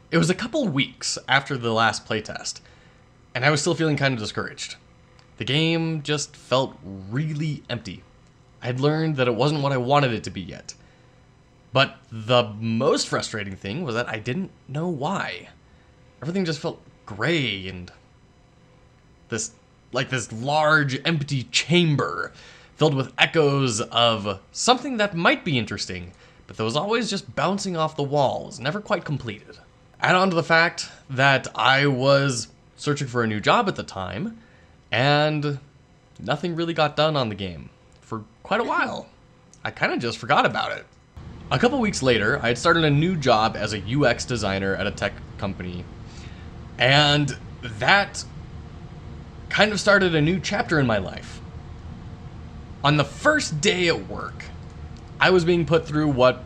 It was a couple weeks after the last playtest, and I was still feeling kind of discouraged. The game just felt really empty. I had learned that it wasn't what I wanted it to be yet. But the most frustrating thing was that I didn't know why. Everything just felt gray and this large empty chamber filled with echoes of something that might be interesting, but that was always just bouncing off the walls, never quite completed. Add on to the fact that I was searching for a new job at the time, and nothing really got done on the game for quite a while. I kind of just forgot about it. A couple weeks later, I had started a new job as a UX designer at a tech company, and that kind of started a new chapter in my life. On the first day at work, I was being put through what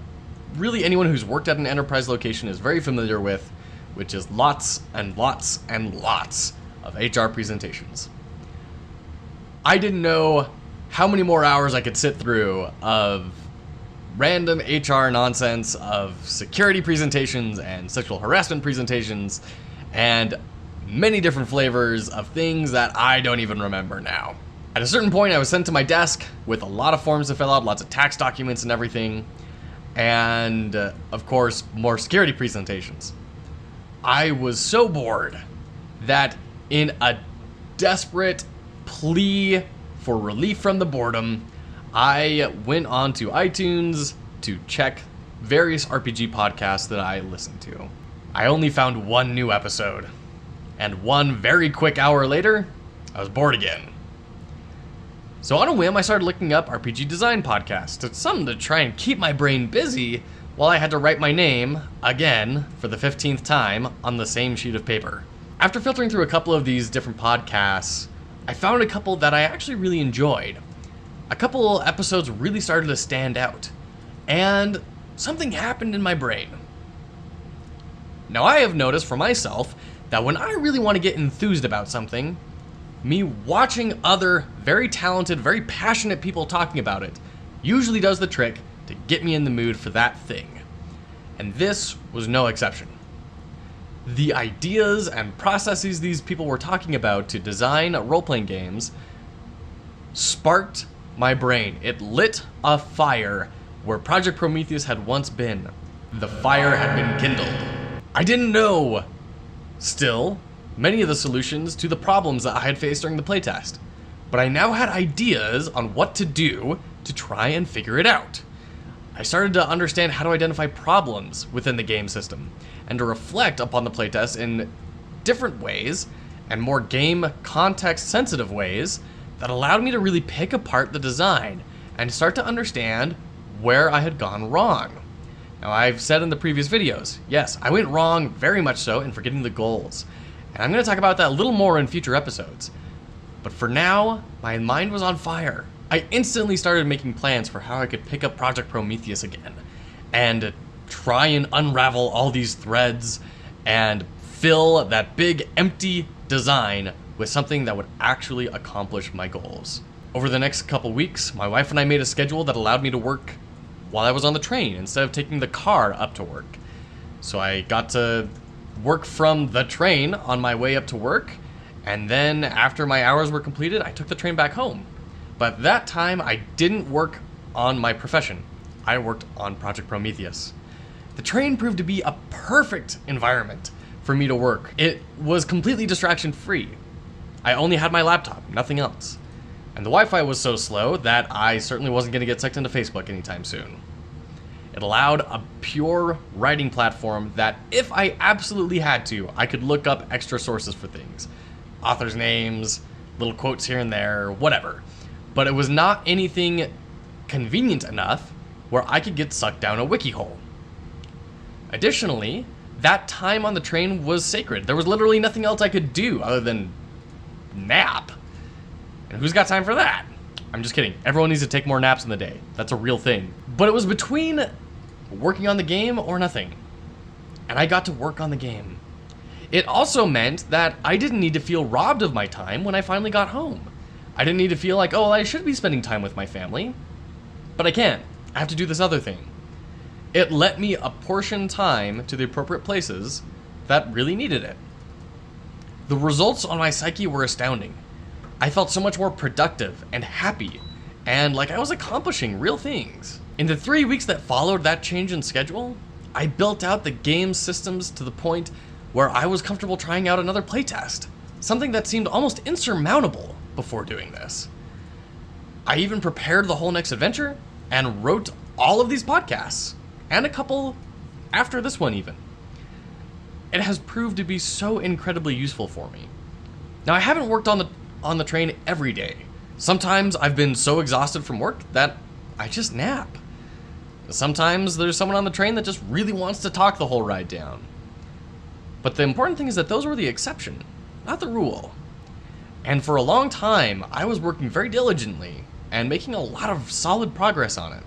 really anyone who's worked at an enterprise location is very familiar with, which is lots and lots and lots of HR presentations. I didn't know how many more hours I could sit through of random HR nonsense, of security presentations and sexual harassment presentations, and many different flavors of things that I don't even remember now. At a certain point, I was sent to my desk with a lot of forms to fill out, lots of tax documents and everything, and of course, more security presentations. I was so bored that in a desperate plea for relief from the boredom, I went on to iTunes to check various RPG podcasts that I listened to. I only found one new episode, and one very quick hour later, I was bored again. So on a whim, I started looking up RPG design podcasts. It's something to try and keep my brain busy while I had to write my name, again, for the 15th time, on the same sheet of paper. After filtering through a couple of these different podcasts, I found a couple that I actually really enjoyed. A couple episodes really started to stand out, and something happened in my brain. Now, I have noticed for myself that when I really want to get enthused about something, me watching other very talented, very passionate people talking about it usually does the trick to get me in the mood for that thing. And this was no exception. The ideas and processes these people were talking about to design role-playing games sparked my brain. It lit a fire where Project Prometheus had once been. The fire had been kindled. I didn't know, still, many of the solutions to the problems that I had faced during the playtest, but I now had ideas on what to do to try and figure it out. I started to understand how to identify problems within the game system, and to reflect upon the playtest in different ways, and more game context-sensitive ways, that allowed me to really pick apart the design, and start to understand where I had gone wrong. Now, I've said in the previous videos, yes, I went wrong very much so in forgetting the goals. And I'm going to talk about that a little more in future episodes. But for now, my mind was on fire. I instantly started making plans for how I could pick up Project Prometheus again, and try and unravel all these threads, and fill that big empty design with something that would actually accomplish my goals. Over the next couple weeks, my wife and I made a schedule that allowed me to work while I was on the train instead of taking the car up to work. So I got to work from the train on my way up to work, and then after my hours were completed, I took the train back home. But that time, I didn't work on my profession. I worked on Project Prometheus. The train proved to be a perfect environment for me to work. It was completely distraction-free. I only had my laptop, nothing else. And the Wi-Fi was so slow that I certainly wasn't going to get sucked into Facebook anytime soon. It allowed a pure writing platform that, if I absolutely had to, I could look up extra sources for things. Authors' names, little quotes here and there, whatever. But it was not anything convenient enough where I could get sucked down a wiki hole. Additionally, that time on the train was sacred. There was literally nothing else I could do other than nap. And who's got time for that? I'm just kidding. Everyone needs to take more naps in the day. That's a real thing. But it was between working on the game or nothing. And I got to work on the game. It also meant that I didn't need to feel robbed of my time when I finally got home. I didn't need to feel like, oh, I should be spending time with my family. But I can't. I have to do this other thing. It let me apportion time to the appropriate places that really needed it. The results on my psyche were astounding. I felt so much more productive and happy, and like I was accomplishing real things. In the 3 weeks that followed that change in schedule, I built out the game systems to the point where I was comfortable trying out another playtest, something that seemed almost insurmountable before doing this. I even prepared the whole next adventure and wrote all of these podcasts, and a couple after this one even. It has proved to be so incredibly useful for me. Now, I haven't worked on the train every day. Sometimes I've been so exhausted from work that I just nap. Sometimes there's someone on the train that just really wants to talk the whole ride down. But the important thing is that those were the exception, not the rule. And for a long time, I was working very diligently and making a lot of solid progress on it.